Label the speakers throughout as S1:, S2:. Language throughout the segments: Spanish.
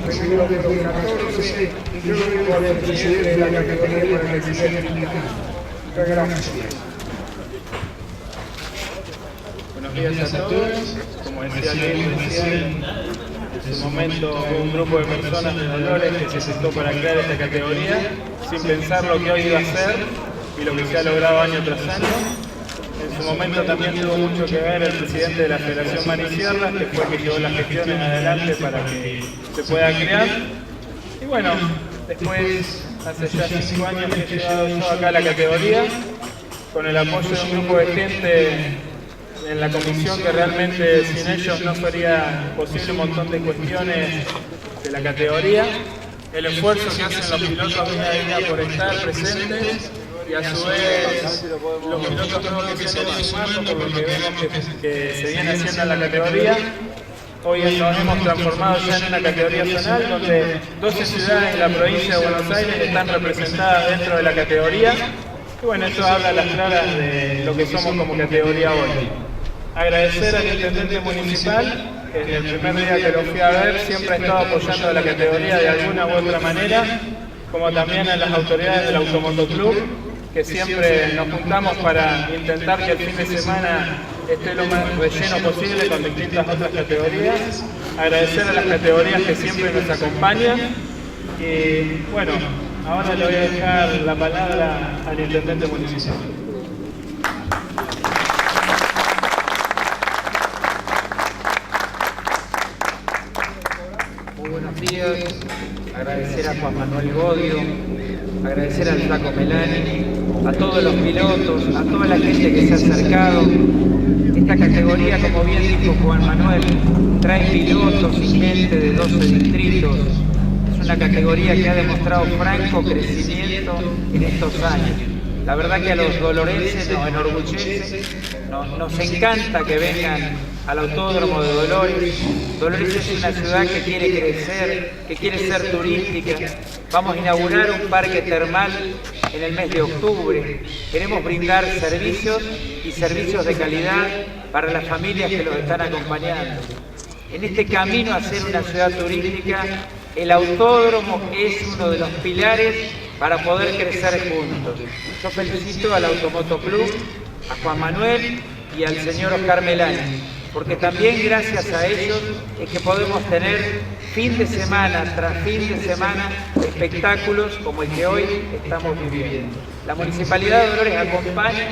S1: recibió de 2014 y yo vengo a el presidente de la categoría para que se muchas gracias.
S2: Buenos días a todos. Como decía Luis recién, en su momento hubo un grupo de personas de Dolores que se sentó para crear esta categoría sin pensar lo que hoy iba a ser y lo que se ha logrado año tras año. En su momento también tuvo mucho que ver el presidente de la Federación Mari Sierras, que fue el que llevó las gestiones adelante para que se pueda crear. Y bueno, después, hace ya 5 años que he llevado yo acá la categoría, con el apoyo de un grupo de gente en la comisión que realmente sin ellos no sería posible un montón de cuestiones de la categoría. El esfuerzo que hacen los pilotos día a día por estar presentes y a su vez los pilotos nuevos que se vienen sumando por lo que vemos que se viene haciendo en la categoría. Hoy nos hemos transformado ya en una categoría zonal donde 12 ciudades de la provincia de Buenos Aires están representadas dentro de la categoría. Y bueno, eso habla a las claras de lo que somos como categoría hoy. Agradecer al intendente municipal, que desde el primer día que lo fui a ver siempre ha estado apoyando a la categoría de alguna u otra manera, como también a las autoridades del Automotoclub, que siempre nos juntamos para intentar que el fin de semana esté lo más relleno posible con distintas otras categorías. Agradecer a las categorías que siempre nos acompañan y bueno, ahora le voy a dejar la palabra al intendente municipal.
S3: Muy buenos días, agradecer a Juan Manuel Godio, agradecer al Flaco Melani, a todos los pilotos, a toda la gente que se ha acercado. Esta categoría, como bien dijo Juan Manuel, trae pilotos y gente de 12 distritos. Es una categoría que ha demostrado franco crecimiento en estos años. La verdad que a los dolorenses nos enorgullece, nos encanta que vengan al Autódromo de Dolores. Dolores es una ciudad que quiere crecer, que quiere ser turística. Vamos a inaugurar un parque termal en el mes de octubre. Queremos brindar servicios y servicios de calidad para las familias que los están acompañando. En este camino a ser una ciudad turística, el autódromo es uno de los pilares para poder crecer juntos. Yo felicito al Automotoclub, a Juan Manuel y al señor Oscar Melani, porque también gracias a ellos es que podemos tener fin de semana tras fin de semana espectáculos como el que hoy estamos viviendo. La Municipalidad de Dolores acompaña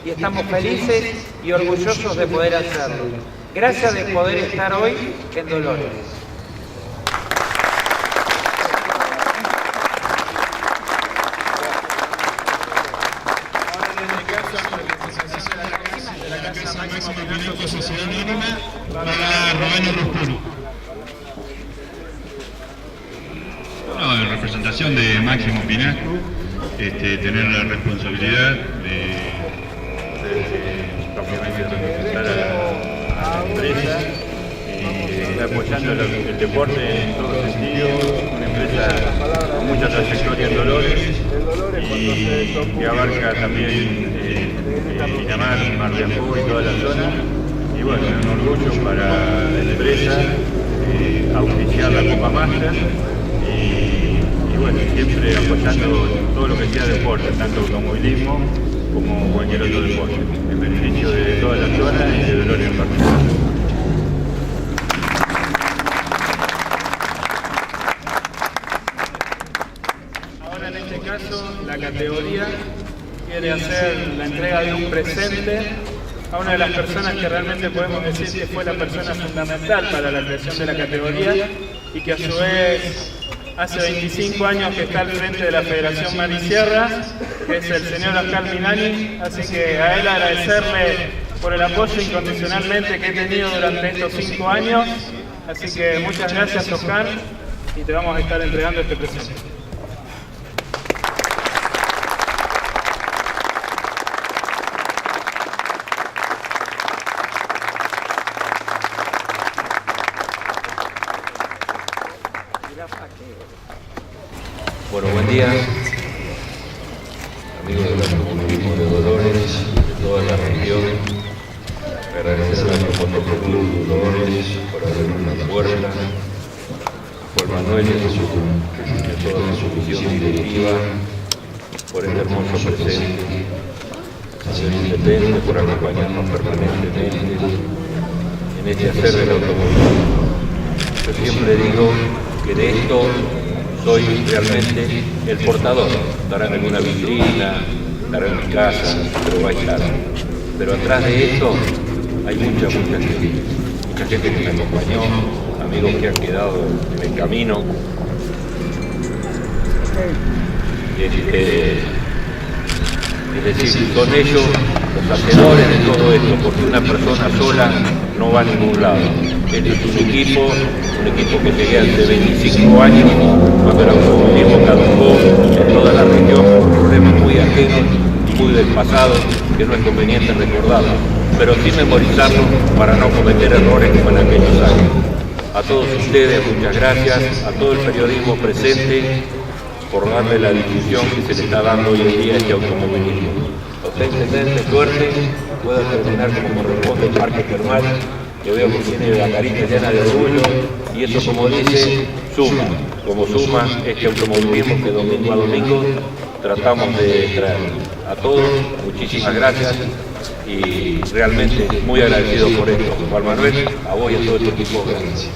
S3: y estamos felices y orgullosos de poder hacerlo. Gracias de poder estar hoy en Dolores.
S4: Sociedad Anónima para Roberto Roscuro. Bueno, en representación de Máximo Pinasco, tener la responsabilidad de representar a la empresa y apoyando el deporte en todo sentido, una empresa con mucha trayectoria en Dolores y que abarca también Pinamar, Mar de Ajó y toda la zona. Y bueno, es un orgullo para la empresa auspiciar la Copa Master y bueno, siempre apoyando todo lo que sea deporte, tanto automovilismo como cualquier otro deporte, en beneficio de toda la zona y de Dolores en particular.
S2: Ahora en este caso la categoría quiere hacer la entrega de un presente a una de las personas que realmente podemos decir que fue la persona fundamental para la creación de la categoría y que a su vez hace 25 años que está al frente de la Federación Mari Sierras, que es el señor Oscar Melani, así que a él agradecerle por el apoyo incondicionalmente que he tenido durante estos 5 años, así que muchas gracias Oscar y te vamos a estar entregando este presente.
S5: Bueno, buen día, amigos del automovilismo de Dolores, de toda la región. Agradecer al Automotoclub Dolores por abrir una puerta Juan Manuel y a toda su comisión directiva por el hermoso presente, al señor intendente por acompañarnos permanentemente en este hacer del automovilismo. Yo siempre digo que de esto soy realmente el portador. Estará en alguna vitrina, estará en mi casa, pero va a estar. Pero atrás de esto hay mucha gente que me acompañó, amigos que han quedado en el camino. Es decir, son ellos los hacedores de todo esto, porque una persona sola no va a ningún lado. Este es un equipo que llegué hace 25 años, cuando el automovilismo caducó en toda la región por problemas muy ajenos y muy del pasado, que no es conveniente recordarlos, pero sí memorizarlos para no cometer errores como en aquellos años. A todos ustedes, muchas gracias, a todo el periodismo presente, por darle la difusión que se le está dando hoy en día a este automovilismo. A usted, intendente, suerte, pueda terminar como corresponde el parque termal, que veo que tiene la carita llena de orgullo, y eso, como dice, suma, como suma este automovilismo que domingo a domingo tratamos de traer. A todos, muchísimas gracias y realmente muy agradecido por esto. Juan Manuel, a vos y a todo tu equipo, gracias.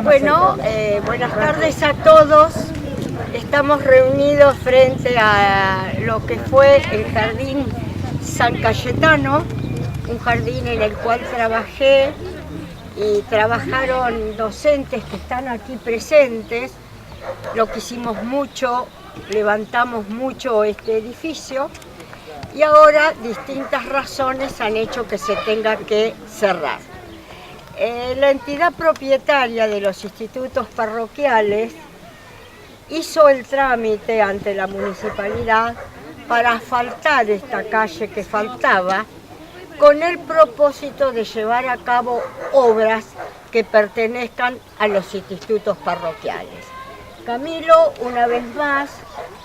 S6: Bueno, buenas tardes a todos. Estamos reunidos frente a lo que fue el Jardín San Cayetano, un jardín en el cual trabajé y trabajaron docentes que están aquí presentes. Lo quisimos mucho, levantamos mucho este edificio y ahora distintas razones han hecho que se tenga que cerrar. La entidad propietaria de los institutos parroquiales hizo el trámite ante la municipalidad para asfaltar esta calle que faltaba, con el propósito de llevar a cabo obras que pertenezcan a los institutos parroquiales. Camilo, una vez más,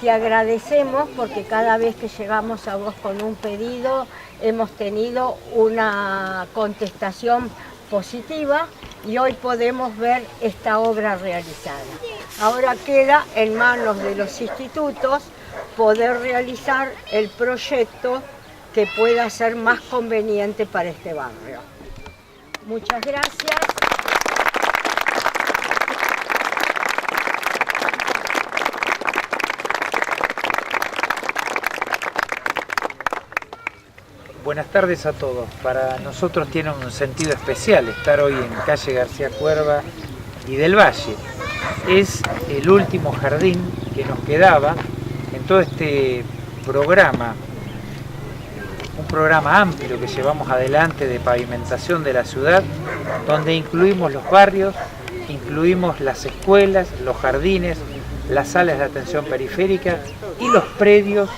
S6: te agradecemos porque cada vez que llegamos a vos con un pedido hemos tenido una contestación positiva y hoy podemos ver esta obra realizada. Ahora queda en manos de los institutos poder realizar el proyecto que pueda ser más conveniente para este barrio. Muchas gracias.
S3: Buenas tardes a todos. Para nosotros tiene un sentido especial estar hoy en calle García Cuerva y del Valle. Es el último jardín que nos quedaba en todo este programa, un programa amplio que llevamos adelante de pavimentación de la ciudad, donde incluimos los barrios, incluimos las escuelas, los jardines, las salas de atención periférica y los predios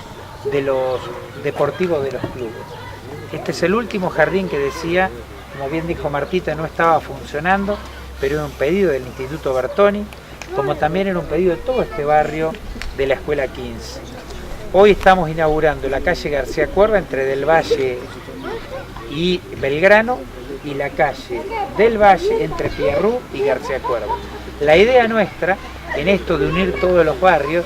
S3: de los deportivos de los clubes. Este es el último jardín que decía, como bien dijo Martita, no estaba funcionando, pero era un pedido del Instituto Bertoni, como también era un pedido de todo este barrio de la Escuela 15. Hoy estamos inaugurando la calle García Cuerva entre Del Valle y Belgrano y la calle Del Valle entre Pierrú y García Cuerva. La idea nuestra en esto de unir todos los barrios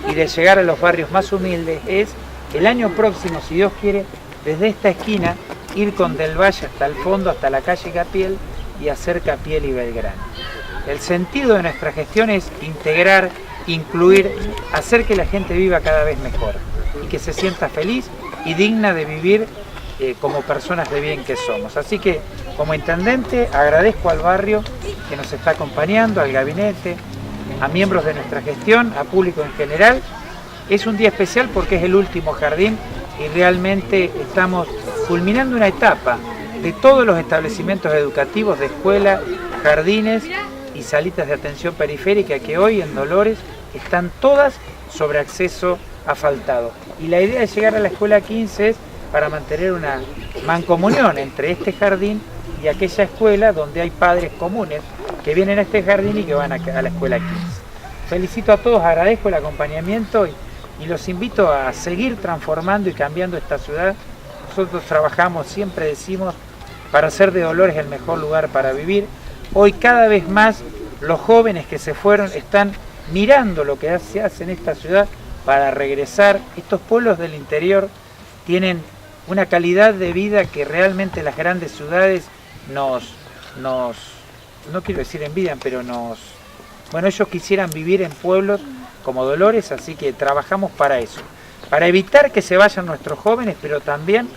S3: y de llegar a los barrios más humildes es el año próximo, si Dios quiere, desde esta esquina, ir con Del Valle hasta el fondo, hasta la calle Capiel y hacer Capiel y Belgrano. El sentido de nuestra gestión es integrar, incluir, hacer que la gente viva cada vez mejor y que se sienta feliz y digna de vivir como personas de bien que somos. Así que, como intendente, agradezco al barrio que nos está acompañando, al gabinete, a miembros de nuestra gestión, a público en general. Es un día especial porque es el último jardín y realmente estamos culminando una etapa de todos los establecimientos educativos de escuela jardines y salitas de atención periférica que hoy en Dolores están todas sobre acceso asfaltado. Y la idea de llegar a la escuela 15 es para mantener una mancomunión entre este jardín y aquella escuela donde hay padres comunes que vienen a este jardín y que van a la escuela 15. Felicito a todos, agradezco el acompañamiento y los invito a seguir transformando y cambiando esta ciudad. Nosotros trabajamos, siempre decimos, para hacer de Dolores el mejor lugar para vivir. Hoy cada vez más los jóvenes que se fueron están mirando lo que se hace en esta ciudad para regresar. Estos pueblos del interior tienen una calidad de vida que realmente las grandes ciudades no quiero decir envidian, pero bueno, ellos quisieran vivir en pueblos como Dolores, así que trabajamos para eso, para evitar que se vayan nuestros jóvenes, pero también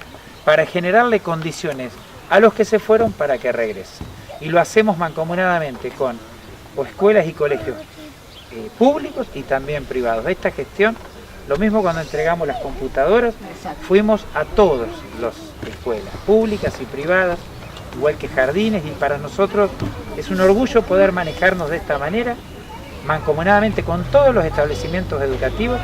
S3: para generarle condiciones a los que se fueron para que regresen. Y lo hacemos mancomunadamente con escuelas y colegios públicos y también privados. Esta gestión, lo mismo cuando entregamos las computadoras, fuimos a todas las escuelas públicas y privadas, igual que jardines, y para nosotros es un orgullo poder manejarnos de esta manera, mancomunadamente con todos los establecimientos educativos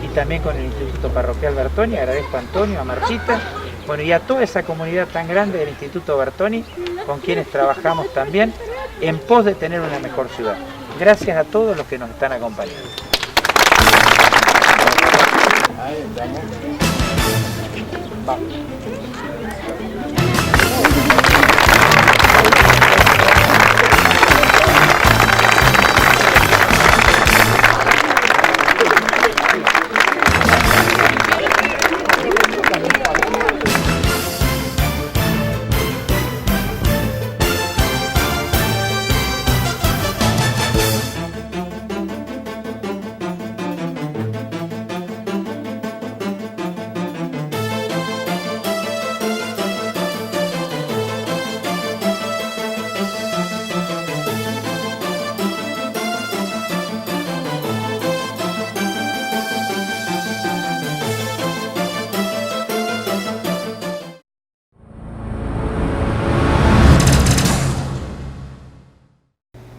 S3: y también con el Instituto Parroquial Bertoni. Agradezco a Antonio, a Martita, bueno, y a toda esa comunidad tan grande del Instituto Bertoni, con quienes trabajamos también en pos de tener una mejor ciudad. Gracias a todos los que nos están acompañando.
S2: Ahí estamos. Vamos.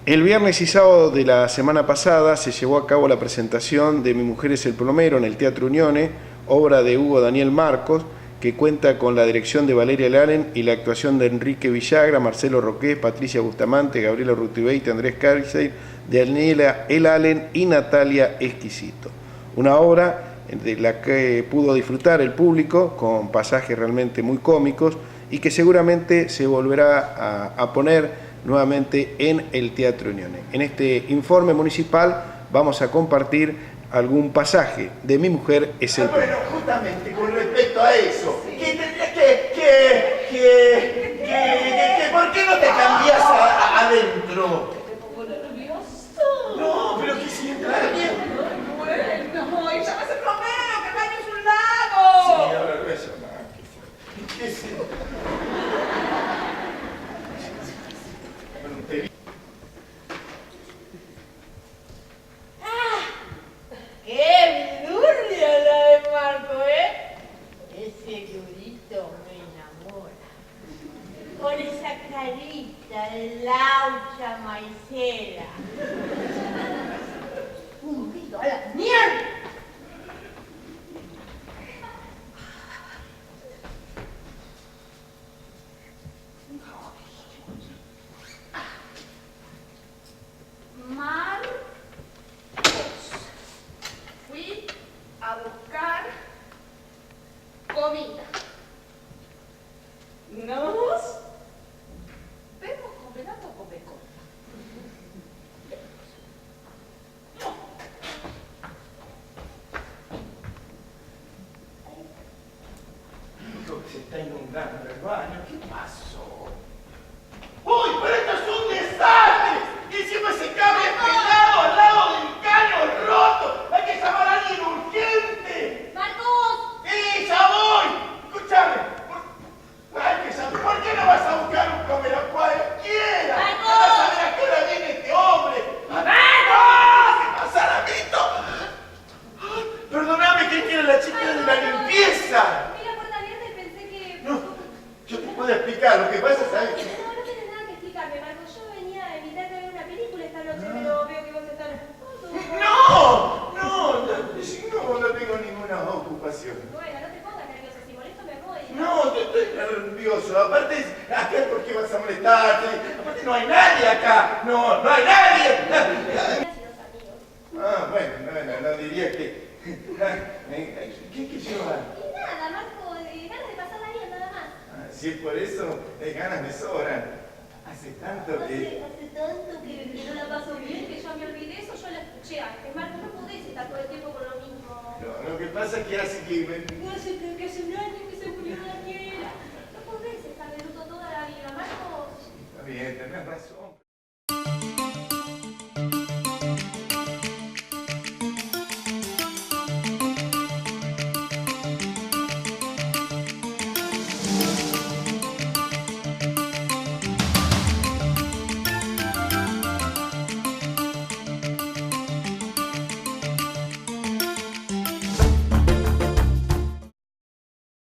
S1: El viernes y sábado de la semana pasada se llevó a cabo la presentación de Mi mujer es el plomero en el Teatro Unione, obra de Hugo Daniel Marcos, que cuenta con la dirección de Valeria Lalen y la actuación de Enrique Villagra, Marcelo Roqués, Patricia Bustamante, Gabriela Rutibeite, Andrés Kaiser, Daniela El Allen y Natalia Exquisito. Una obra de la que pudo disfrutar el público con pasajes realmente muy cómicos y que seguramente se volverá a poner nuevamente en el Teatro Unione. En este informe municipal vamos a compartir algún pasaje de Mi mujer es el plomero.
S7: Bueno, justamente con respecto a eso, ¿por qué no te cambias adentro?
S8: ¿Te pongo nervioso?
S7: No, pero quisiera entrar bien.
S8: Bueno, y llamas el plomero, que el baño es un lago.
S7: Sí, ahora lo voy a llamar. ¿Qué es eso?
S8: ¡Qué vidurria la de Marco, Ese grudito me enamora. Con esa carita de laucha maicera. Un grito a la mierda. Marcos. Fui a buscar comida. Nos vemos combinando con Becón.
S7: no, no hay nadie. Ah, bueno, no diría que... ¿Qué lleva?
S9: Nada, Marco, ganas de pasarla bien, nada más.
S7: Ah, si es por eso, ganas me sobran. Hace tanto que...
S9: Hace tanto que no la paso bien, que ya me olvidé eso, yo la escuché antes. Marco, no podés estar todo el tiempo con lo mismo.
S7: Lo que pasa es que hace que...
S9: No,